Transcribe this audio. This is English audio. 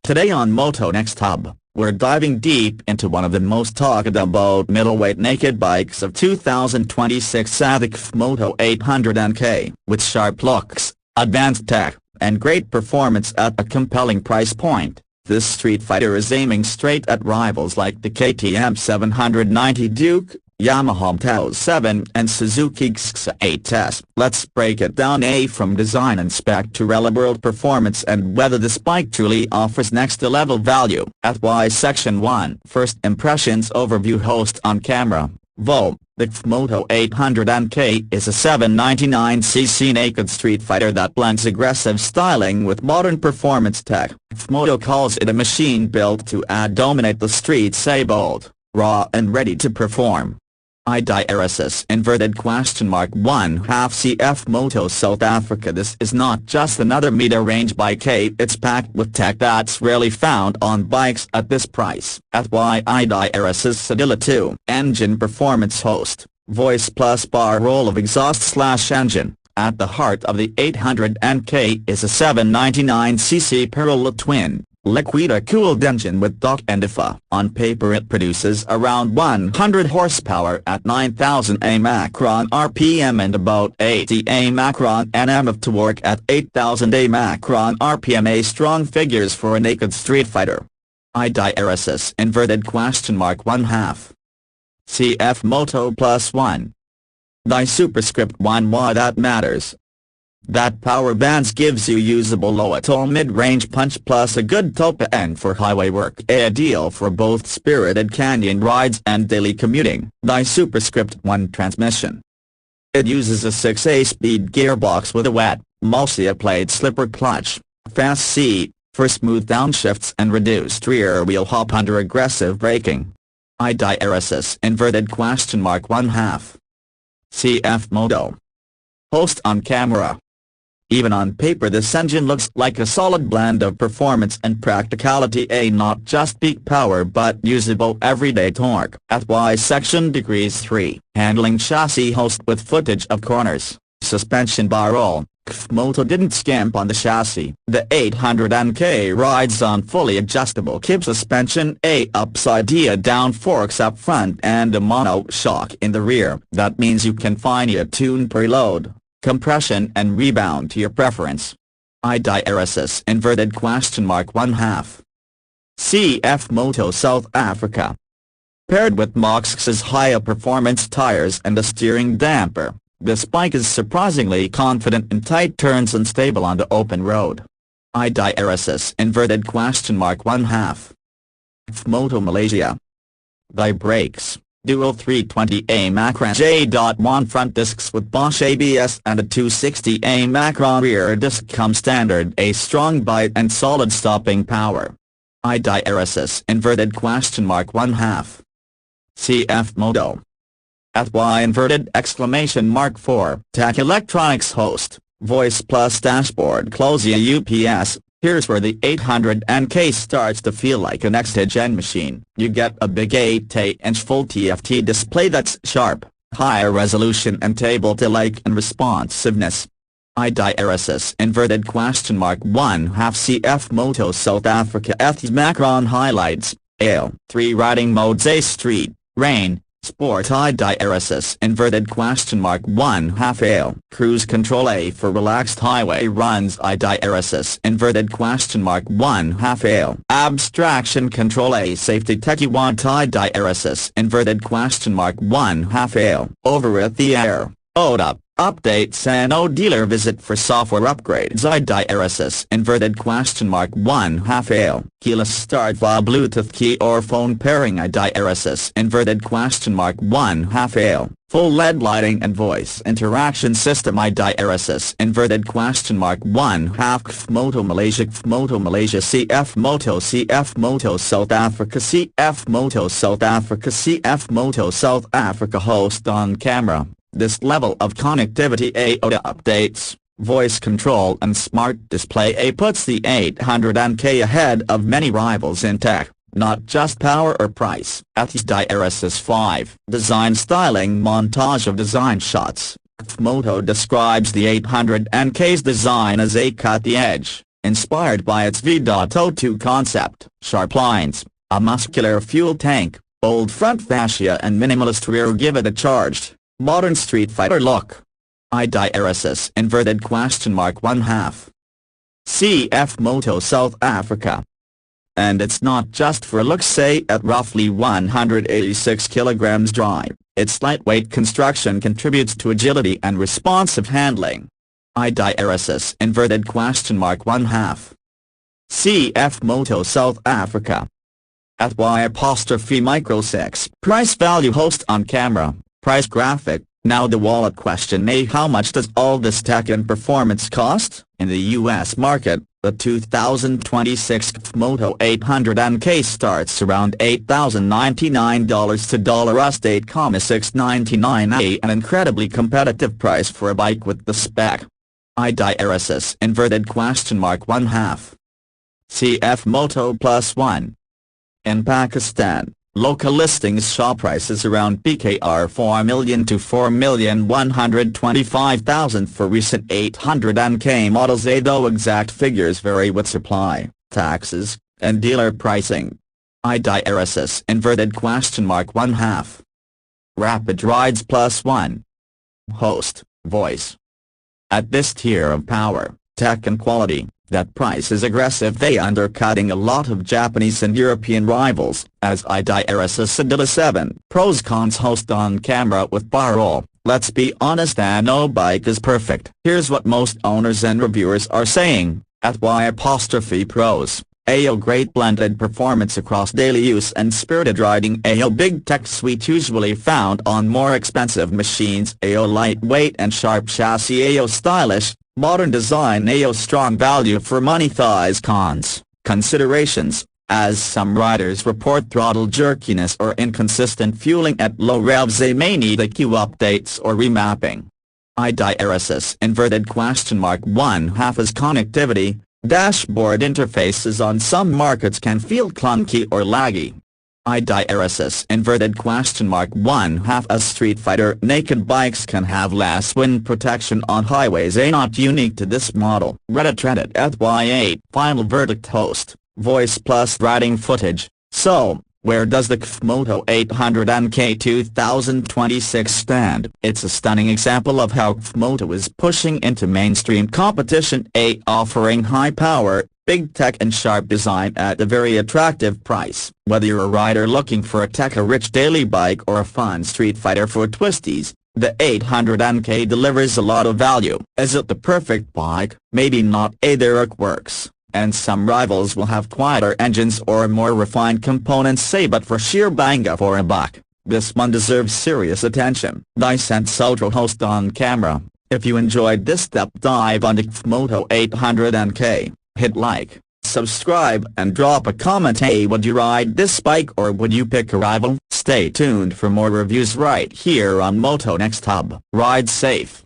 Today on Moto Next Hub, we're diving deep into one of the most talked about middleweight naked bikes of 2026, the CFMOTO 800NK. With sharp looks, advanced tech, and great performance at a compelling price point, this Streetfighter is aiming straight at rivals like the KTM 790 Duke, Yamaha MT 7 and Suzuki XC8S. Let's break it down from design and spec to real-world performance and whether this bike truly offers next-level value. At Y Section 1 First Impressions Overview. Host on camera, Vo. The CFMOTO 800NK is a 799cc naked street fighter that blends aggressive styling with modern performance tech. CFMOTO calls it a machine built to dominate the streets, say bold, raw and ready to perform. IDRSS inverted question mark 1/2 CFMOTO South Africa. This is not just another mid-range bike, it's packed with tech that's rarely found on bikes at this price. At IDRSS Sedilla 2 engine performance. Host, voice plus bar roll of exhaust / engine. At the heart of the 800NK is a 799cc parallel twin, liquid-cooled engine with DOC and IFA. On paper it produces around 100 horsepower at 9,000 macron RPM and about 80 macron Nm of torque at 8,000 macron RPM. Strong figures for a naked street fighter. IDRSS inverted question mark 1/2 CFMOTO +1. The superscript 1. Why that matters? That power bands gives you usable low-to mid-range punch plus a good top end for highway work, ideal for both spirited canyon rides and daily commuting. The superscript 1 transmission. It uses a 6-speed gearbox with a wet, multi-plate slipper clutch, fast seat, for smooth downshifts and reduced rear wheel hop under aggressive braking. IDRSS inverted question mark 1/2 CFMOTO. Host on camera. Even on paper this engine looks like a solid blend of performance and practicality, not just peak power but usable everyday torque. At Y Section Degrees 3 handling chassis. Host with footage of corners, suspension bar roll. CFMOTO didn't skimp on the chassis. The 800NK rides on fully adjustable kib suspension, upside-down forks up front and a mono shock in the rear. That means you can fine-tune preload, compression and rebound to your preference. IDRSS inverted question mark 1/2 CFMOTO South Africa. Paired with Mox's higher performance tires and a steering damper, this bike is surprisingly confident in tight turns and stable on the open road. IDRSS inverted question mark 1/2 CFMOTO Malaysia. The brakes. Dual 320 macron J.1 front discs with Bosch ABS and a 260 macron rear disc come standard. A strong bite and solid stopping power. IDRSS inverted question mark 1/2 CFMOTO. At Y inverted exclamation mark 4 Tech electronics. Host, voice plus dashboard closure UPS. Here's where the 800NK starts to feel like a next-gen machine. You get a big 8-inch full TFT display that's sharp, higher resolution and able to and responsiveness. IDRSS inverted question mark 1/2 CFMOTO South Africa. Macron highlights, AL 3 riding modes: A street, rain, sport. IDRSS inverted question mark 1/2 AL cruise control. A for relaxed highway runs. IDRSS inverted question mark 1/2 AL abstraction control. A safety tech. You want IDRSS inverted question mark 1/2 AL over the air, OTA, updates and dealer visit for software upgrades. IDRSS inverted question mark 1/2 AL keyless start via Bluetooth key or phone pairing. IDRSS inverted question mark 1/2 AL full LED lighting and voice interaction system. IDRSS inverted question mark 1/2 CFMOTO Malaysia. CFMOTO Malaysia. CFMOTO South Africa. CFMOTO South Africa. CFMOTO South Africa. Host on camera. This level of connectivity, OTA updates, voice control and smart display puts the 800NK ahead of many rivals in tech, not just power or price. At IDRSS 5 design styling montage of design shots. CFMOTO describes the 800NK's design as a cut-the-edge, Inspired by its V.02 concept, sharp lines, a muscular fuel tank, bold front fascia and minimalist rear give it a charged, modern Streetfighter look. IDRSS inverted question mark 1/2. CFMOTO South Africa. And it's not just for looks. Say at roughly 186 kilograms dry, its lightweight construction contributes to agility and responsive handling. IDRSS inverted question mark 1/2. CFMOTO South Africa. At Y'(Micro 6 price value host on camera, price graphic. Now the wallet question. How much does all this tech and performance cost? In the US market, the 2026 CFMOTO 800NK starts around $8,099 to $8,699, an incredibly competitive price for a bike with the spec. IDRSS inverted question mark 1/2. CFMOTO +1. In Pakistan, local listings show prices around PKR 4 million to 4,125,000 for recent 800NK models, though exact figures vary with supply, taxes, and dealer pricing. IDRSS inverted question mark 1/2. Rapid Rides +1. Host, voice. At this tier of power, tech and quality, that price is aggressive. They undercutting a lot of Japanese and European rivals, as IDRSS Adila 7. Pros cons host on camera with bar roll. Let's be honest, no bike is perfect. Here's what most owners and reviewers are saying. At Y'(Pros. AO great blended performance across daily use and spirited riding. AO big tech suite usually found on more expensive machines. AO lightweight and sharp chassis. AO stylish, modern design. AO strong value for money. Thighs cons, considerations, as some riders report throttle jerkiness or inconsistent fueling at low revs. They may need ECU updates or remapping. IDRSS inverted question mark 1/2 is connectivity. Dashboard interfaces on some markets can feel clunky or laggy. IDRSS inverted question mark 1/2 as Streetfighter naked bikes can have less wind protection on highways, not unique to this model. Reddit at Y8 final verdict host, voice plus riding footage. So, where does the CFMOTO 800NK 2026 stand? It's a stunning example of how CFMOTO is pushing into mainstream competition, offering high power, big tech and sharp design at a very attractive price. Whether you're a rider looking for a tech-rich daily bike or a fun street fighter for twisties, the 800NK delivers a lot of value. Is it the perfect bike? Maybe not. There it works. And some rivals will have quieter engines or more refined components, say, but for sheer bang for a buck, this one deserves serious attention. Outro host on camera. If you enjoyed this deep dive on the CFMOTO 800NK, hit like, subscribe and drop a comment. Hey, would you ride this bike or would you pick a rival? Stay tuned for more reviews right here on Moto Next Hub. Ride safe.